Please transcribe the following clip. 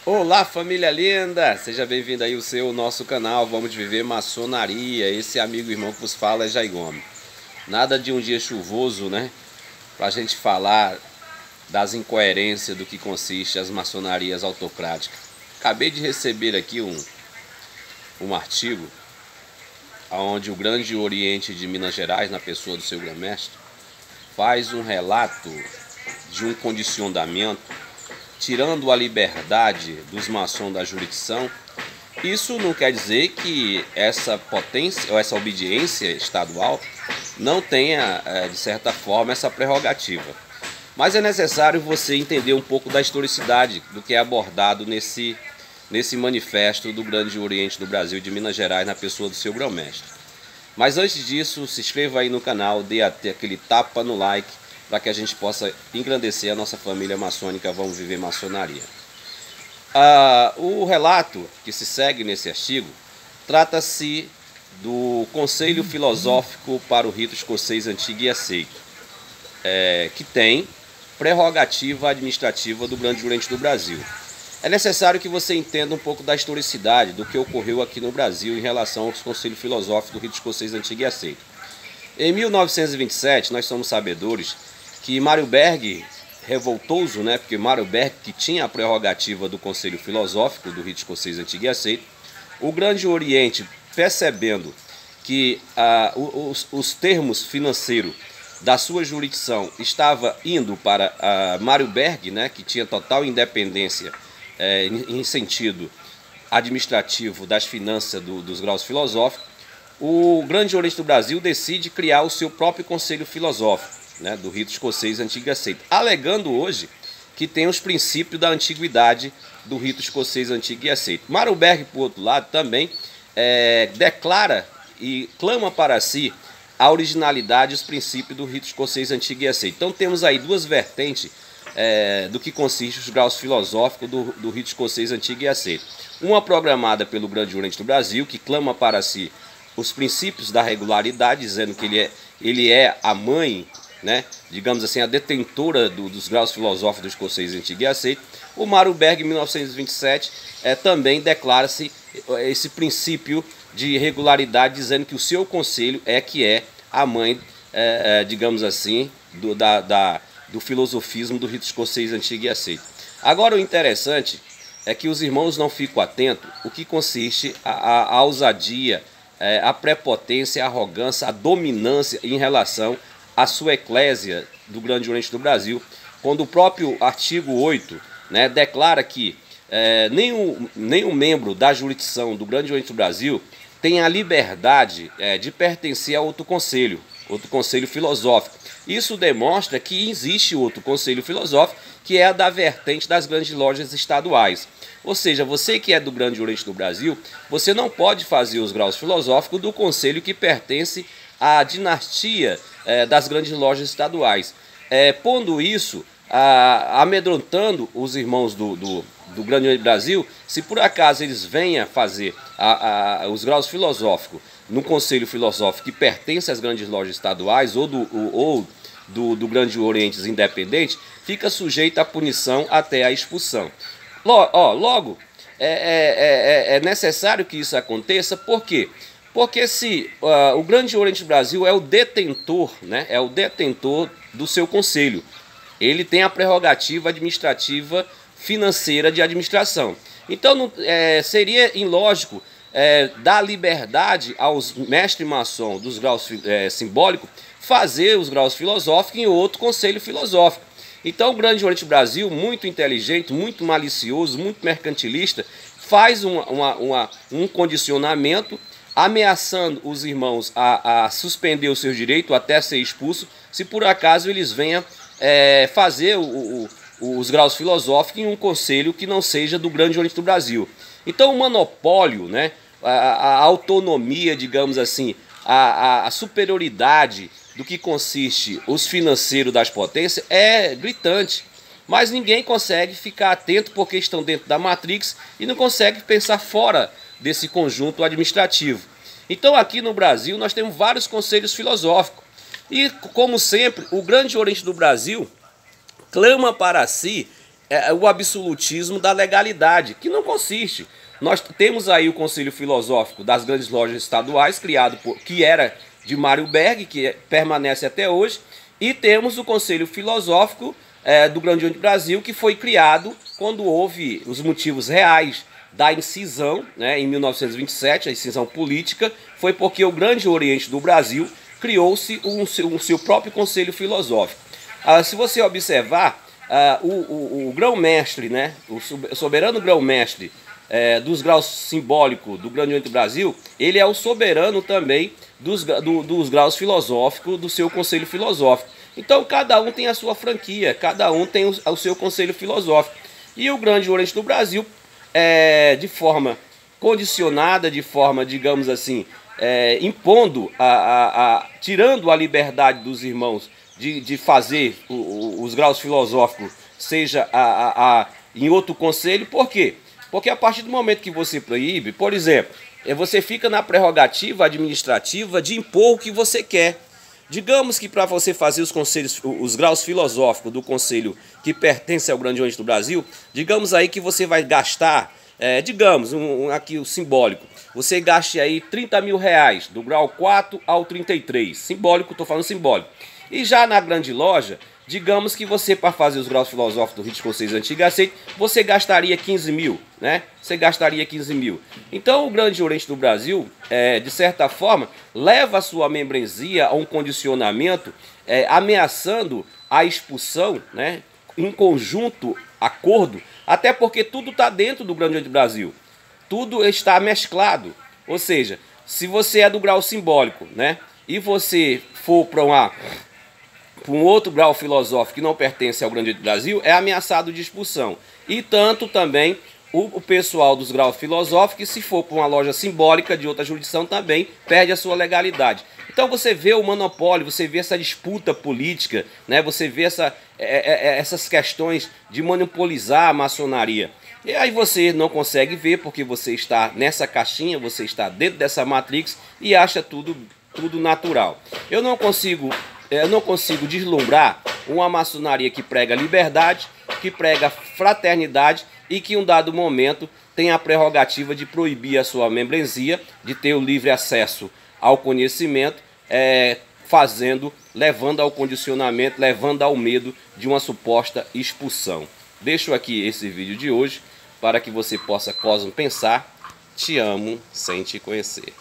Olá, família linda! Seja bem-vindo aí ao nosso canal Vamos Viver Maçonaria. Esse amigo e irmão que vos fala é Jair Gomes. Nada de um dia chuvoso, né? Pra gente falar das incoerências do que consiste as maçonarias autocráticas. Acabei de receber aqui um artigo onde o Grande Oriente de Minas Gerais, na pessoa do seu grão-mestre, faz um relato de um condicionamento tirando a liberdade dos maçons da jurisdição. Isso não quer dizer que essa potência ou essa obediência estadual não tenha, de certa forma, essa prerrogativa. Mas é necessário você entender um pouco da historicidade do que é abordado nesse manifesto do Grande Oriente do Brasil de Minas Gerais, na pessoa do seu grão-mestre. Mas antes disso, se inscreva aí no canal, dê até aquele tapa no like, para que a gente possa engrandecer a nossa família maçônica Vamos Viver Maçonaria. O relato que se segue nesse artigo trata-se do Conselho Filosófico para o Rito Escocês Antigo e Aceito, que tem prerrogativa administrativa do Grande Oriente do Brasil. É necessário que você entenda um pouco da historicidade do que ocorreu aqui no Brasil em relação ao Conselho Filosófico do Rito Escocês Antigo e Aceito. Em 1927, nós somos sabedores que Mário Berg, revoltoso, né, porque Mário Berg, que tinha a prerrogativa do Conselho Filosófico do Rito Escocês Antigo e Aceito, o Grande Oriente, percebendo que os termos financeiros da sua jurisdição estava indo para Mário Berg, né, que tinha total independência em sentido administrativo das finanças dos graus filosóficos, o Grande Oriente do Brasil decide criar o seu próprio Conselho Filosófico, né, do Rito Escocês Antigo e Aceito, alegando hoje que tem os princípios da antiguidade do Rito Escocês Antigo e Aceito. Mário Berg, por outro lado, também declara e clama para si a originalidade e os princípios do Rito Escocês Antigo e Aceito. Então temos aí duas vertentes do que consiste os graus filosóficos do Rito Escocês Antigo e Aceito. Uma programada pelo Grande Oriente do Brasil, que clama para si os princípios da regularidade, dizendo que ele é a mãe, né, digamos assim, a detentora dos graus filosóficos do Escocês Antigo e Aceito. O Mário Berg, em 1927, também declara-se esse princípio de regularidade, dizendo que o seu conselho que é a mãe, digamos assim, do filosofismo do Rito Escocês Antigo e Aceito. Agora, o interessante é que os irmãos não ficam atentos o que consiste a ousadia, a prepotência, a arrogância, a dominância em relação à sua eclésia do Grande Oriente do Brasil, quando o próprio artigo 8, né, declara que nenhum membro da jurisdição do Grande Oriente do Brasil tem a liberdade de pertencer a outro conselho filosófico. Isso demonstra que existe outro conselho filosófico, que é a da vertente das grandes lojas estaduais. Ou seja, você que é do Grande Oriente do Brasil, você não pode fazer os graus filosóficos do conselho que pertence à dinastia das grandes lojas estaduais. Pondo isso, amedrontando os irmãos do Grande Oriente do Brasil, se por acaso eles venham fazer os graus filosóficos no conselho filosófico que pertence às grandes lojas estaduais ou do Grande Oriente independente, fica sujeito à punição até à expulsão. Logo, é necessário que isso aconteça. Por quê? Porque se o Grande Oriente do Brasil é o detentor, né, é o detentor do seu conselho, ele tem a prerrogativa administrativa financeira de administração. Então seria ilógico dar liberdade aos mestres maçons dos graus simbólicos fazer os graus filosóficos em outro conselho filosófico. Então o Grande Oriente do Brasil, muito inteligente, muito malicioso, muito mercantilista, faz um condicionamento ameaçando os irmãos a suspender o seu direito até ser expulso, se por acaso eles venham fazer os graus filosóficos em um conselho que não seja do Grande Oriente do Brasil. Então o monopólio, né, a autonomia, digamos assim, a superioridade do que consiste os financeiros das potências é gritante. Mas ninguém consegue ficar atento porque estão dentro da Matrix e não consegue pensar fora desse conjunto administrativo. Então aqui no Brasil nós temos vários conselhos filosóficos. E como sempre, o Grande Oriente do Brasil clama para si o absolutismo da legalidade, que não consiste. Nós temos aí o Conselho Filosófico das Grandes Lojas Estaduais, que era de Mário Berg, que permanece até hoje, e temos o Conselho Filosófico do Grande Oriente do Brasil, que foi criado quando houve os motivos reais da incisão, né, em 1927, a incisão política, foi porque o Grande Oriente do Brasil criou-se um seu próprio Conselho Filosófico. Se você observar, o grão-mestre, né, o soberano grão-mestre dos graus simbólicos do Grande Oriente do Brasil, ele é o soberano também dos graus filosóficos do seu Conselho Filosófico. Então cada um tem a sua franquia, cada um tem o seu Conselho Filosófico. E o Grande Oriente do Brasil, de forma condicionada, de forma, digamos assim, impondo, tirando a liberdade dos irmãos de fazer os graus filosóficos, seja em outro conselho. Por quê? Porque a partir do momento que você proíbe, por exemplo, você fica na prerrogativa administrativa de impor o que você quer. Digamos que para você fazer os graus filosóficos do conselho que pertence ao Grande Oriente do Brasil, digamos aí que você vai gastar, digamos, aqui o simbólico, você gaste aí 30 mil reais, do grau 4 ao 33, simbólico, estou falando simbólico. E já na grande loja, digamos que você, para fazer os graus filosóficos do Rito de Conselhos Antigo e Aceito, você gastaria 15 mil, né? Você gastaria 15 mil. Então o Grande Oriente do Brasil, de certa forma, leva a sua membresia a um condicionamento, ameaçando a expulsão, né? Em conjunto, acordo, até porque tudo está dentro do Grande Oriente do Brasil. Tudo está mesclado. Ou seja, se você é do grau simbólico, né? E você for para um outro grau filosófico que não pertence ao Grande Oriente do Brasil, é ameaçado de expulsão. E tanto também o pessoal dos graus filosóficos, se for para uma loja simbólica de outra jurisdição, também perde a sua legalidade. Então você vê o monopólio, você vê essa disputa política, né? Você vê essas questões de monopolizar a maçonaria. E aí você não consegue ver porque você está nessa caixinha, você está dentro dessa matrix e acha tudo natural. Eu não consigo deslumbrar uma maçonaria que prega liberdade, que prega fraternidade e que em um dado momento tem a prerrogativa de proibir a sua membresia, de ter o livre acesso ao conhecimento, levando ao condicionamento, levando ao medo de uma suposta expulsão. Deixo aqui esse vídeo de hoje para que você possa, Cosmo, pensar. Te amo sem te conhecer.